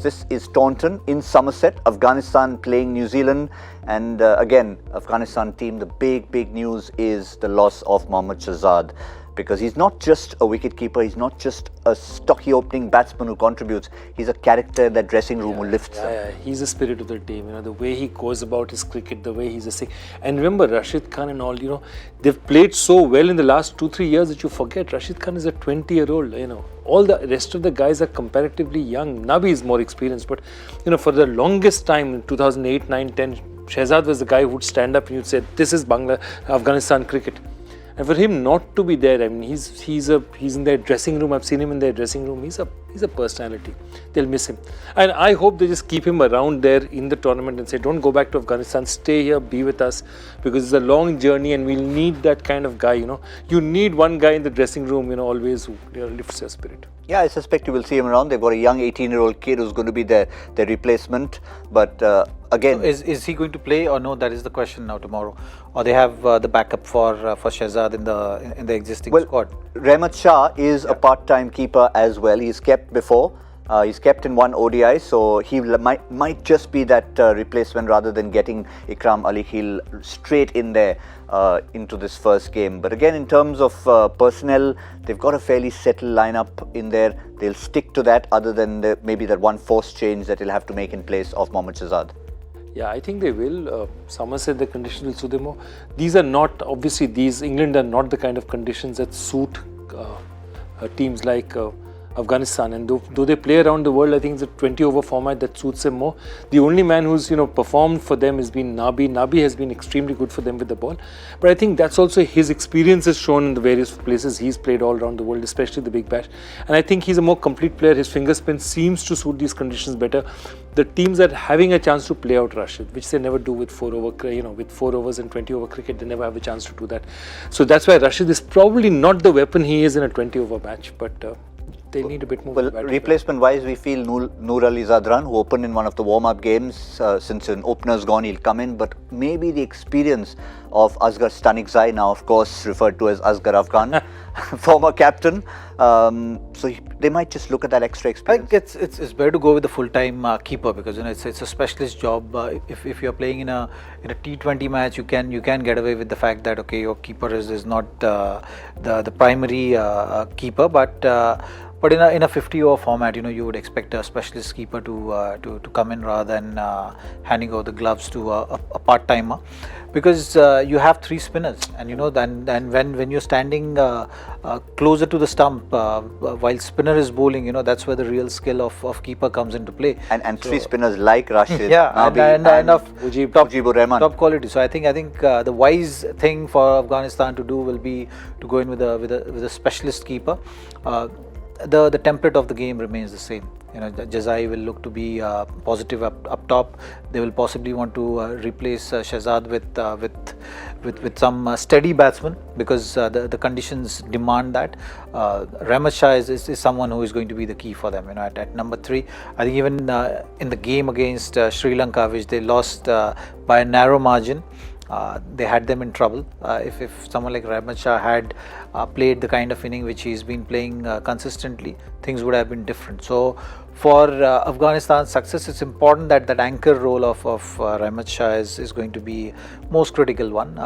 This is Taunton in Somerset, Afghanistan playing New Zealand. And again, Afghanistan team, the big news is the loss of Mohammad Shahzad, because he's not just a wicketkeeper, he's not just a stocky opening batsman who contributes, he's a character in that dressing room who lifts them. Yeah, he's the spirit of the team, the way he goes about his cricket, the way he's a sick. And remember, Rashid Khan and all, they've played so well in the last 2-3 years that you forget Rashid Khan is a 20-year-old, All the rest of the guys are comparatively young. Nabi is more experienced, but, for the longest time in 2008, 9, 10, Shahzad was the guy who would stand up and you'd say, this is Afghanistan cricket. And for him not to be there, I mean, he's in their dressing room. I've seen him in their dressing room. He's a personality. They'll miss him, and I hope they just keep him around there in the tournament and say, don't go back to Afghanistan. Stay here, be with us, because it's a long journey, and we'll need that kind of guy. You need one guy in the dressing room, always who lifts your spirit. Yeah, I suspect you will see him around. They've got a young 18-year-old kid who's going to be their replacement. But again, so is he going to play or no? That is the question now tomorrow. Or they have the backup for Shahzad in the existing squad. Rahmat Shah is a part-time keeper as well. He's kept before. He's kept in one ODI, so he might just be that replacement rather than getting Ikram Ali Khil straight in there into this first game. But again, in terms of personnel, they've got a fairly settled lineup in there. They'll stick to that, other than maybe that one forced change that he'll have to make in place of Mohammad Shahzad. Yeah, I think they will. Somerset, the conditions will suit them more. These are not, obviously, England are not the kind of conditions that suit teams like Afghanistan, and though they play around the world, I think it's a 20-over format that suits them more. The only man who's performed for them has been Nabi. Nabi has been extremely good for them with the ball, but I think that's also his experience is shown in the various places he's played all around the world, especially the Big Bash. And I think he's a more complete player. His finger spin seems to suit these conditions better. The teams are having a chance to play out Rashid, which they never do with 4 overs and 20-over cricket. They never have a chance to do that. So that's why Rashid is probably not the weapon he is in a 20-over match, but they need a bit more. Well, replacement-wise, we feel Noor Ali Zadran, who opened in one of the warm-up games, since an opener's gone, he'll come in. But maybe the experience of Asghar Stanikzai, now of course referred to as Asghar Afghan, former captain. So they might just look at that extra experience. I think it's better to go with the full-time keeper, because it's a specialist job. If you're playing in a T20 match, you can get away with the fact that okay, your keeper is not the primary keeper, but in a 50-over format, you would expect a specialist keeper to come in rather than handing over the gloves to a part-timer, because you have 3 spinners, and then when you're standing closer to the stump while spinner is bowling, that's where the real skill of keeper comes into play. And so, 3 spinners like Rashid, Nabi, and of Mujibur Rahman, top quality. So I think the wise thing for Afghanistan to do will be to go in with a specialist keeper. The template of the game remains the same. Jazai will look to be positive up top. They will possibly want to replace Shahzad with some steady batsman, because the conditions demand that. Rahmat Shah is someone who is going to be the key for them. At number 3, I think even in the game against Sri Lanka, which they lost by a narrow margin, they had them in trouble. If someone like Rahmat Shah had played the kind of inning which he's been playing consistently, things would have been different. So for Afghanistan's success, it's important that that anchor role of Rahmat Shah is going to be most critical one.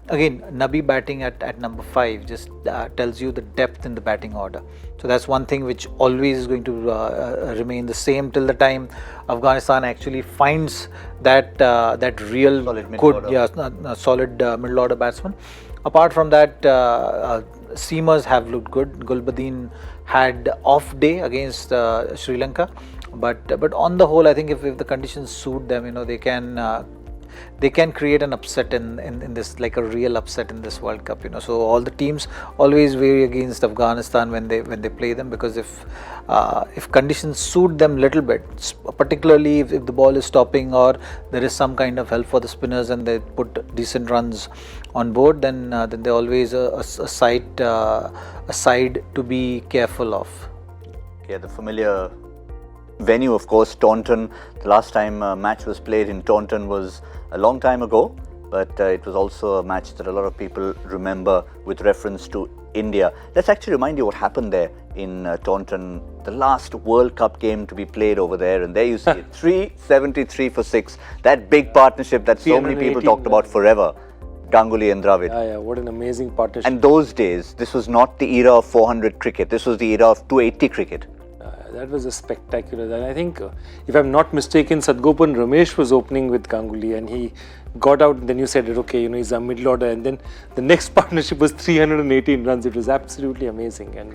Again, Nabi batting at number 5 just tells you the depth in the batting order. So that's one thing which always is going to remain the same till the time Afghanistan actually finds that real solid middle order batsman. Apart from that, seamers have looked good. Gulbadin had off day against Sri Lanka, but on the whole, I think if the conditions suit them, they can create an upset in this, like a real upset in this World Cup. So all the teams always vary against Afghanistan when they play them, because if conditions suit them little bit, particularly if the ball is stopping or there is some kind of help for the spinners and they put decent runs on board, then they're always a side to be careful of. Yeah, the familiar venue, of course, Taunton. The last time a match was played in Taunton was a long time ago. but it was also a match that a lot of people remember with reference to India. Let's actually remind you what happened there in Taunton, the last World Cup game to be played over there, and there you see it, 373 for 6, that big partnership that so many people talked about forever, Ganguly and Dravid. Yeah, what an amazing partnership. And those days, this was not the era of 400 cricket, this was the era of 280 cricket. That was a spectacular. And I think, if I'm not mistaken, Sadgopan Ramesh was opening with Ganguly, and he got out. And then you said, okay, he's a middle order. And then the next partnership was 318 runs. It was absolutely amazing. And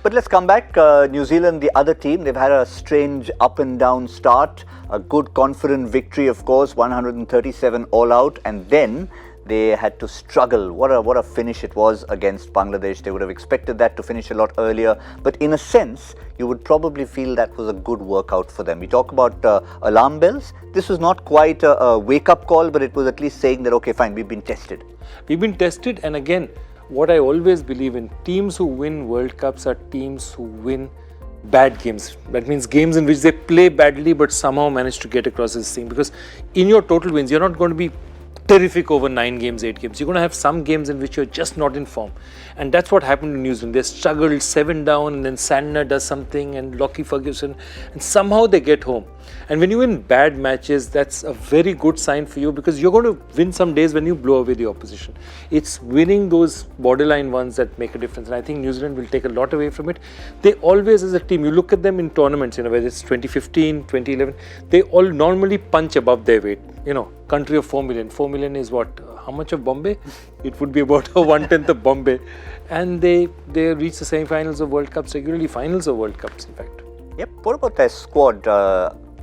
but let's come back. New Zealand, the other team, they've had a strange up and down start. A good, confident victory, of course, 137 all out, and then they had to struggle. What a finish it was against Bangladesh. They would have expected that to finish a lot earlier, but in a sense, you would probably feel that was a good workout for them. We talk about alarm bells. This was not quite a wake-up call, but it was at least saying that, okay, fine, we've been tested. We've been tested, and again, what I always believe in, teams who win World Cups are teams who win bad games. That means games in which they play badly but somehow manage to get across this thing. Because in your total wins, you're not going to be terrific over 9 games, 8 games. You're going to have some games in which you're just not in form. And that's what happened in New Zealand. They struggled 7 down, and then Sandner does something, and Lockie Ferguson, and somehow they get home. And when you win bad matches, that's a very good sign for you, because you're going to win some days when you blow away the opposition. It's winning those borderline ones that make a difference. And I think New Zealand will take a lot away from it. They always, as a team, you look at them in tournaments, whether it's 2015, 2011, they all normally punch above their weight. Country of 4 million. 4 million is what? How much of Bombay? It would be about 1/10 of Bombay. And they reach the semi-finals of World Cups regularly, finals of World Cups, in fact. Yep. What about their squad?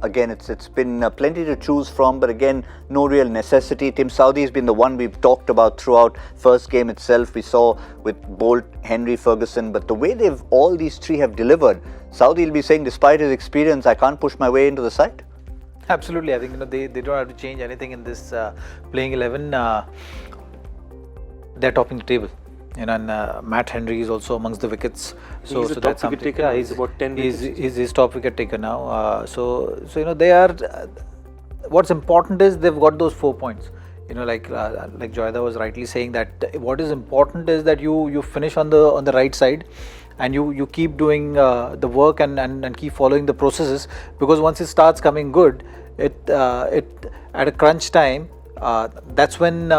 Again, it's been plenty to choose from, but again, no real necessity. Tim Southee has been the one we've talked about throughout. First game itself, we saw with Bolt, Henry, Ferguson, but the way all these three have delivered, Southee will be saying, despite his experience, I can't push my way into the side. Absolutely, I think they don't have to change anything in this playing 11. They're topping the table. And Matt Henry is also amongst the wickets. So that's something. Yeah, he's about 10 wickets. He's top wicket taker now. So they are. What's important is they've got those 4 points. Like Joyda was rightly saying, that what is important is that you finish on the right side, and you keep doing the work and keep following the processes, because once it starts coming good, it at a crunch time, that's when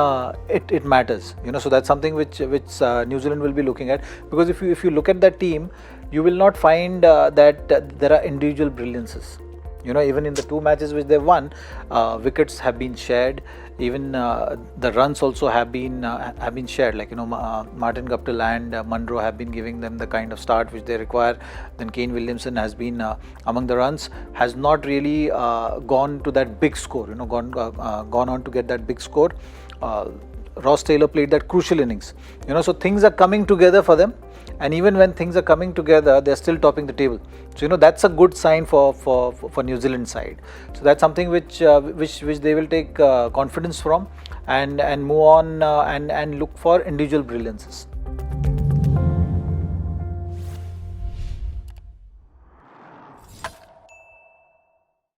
it matters. So that's something which New Zealand will be looking at, because if you look at that team, you will not find that there are individual brilliances. Even in the 2 matches which they've won, wickets have been shared. Even the runs also have been shared. Like Martin Guptill and Munro have been giving them the kind of start which they require. Then Kane Williamson has been among the runs, has not really gone to that big score. Gone on to get that big score. Ross Taylor played that crucial innings. So things are coming together for them. And even when things are coming together, they're still topping the table. So that's a good sign for New Zealand side. So that's something which they will take confidence from, and move on and look for individual brilliances.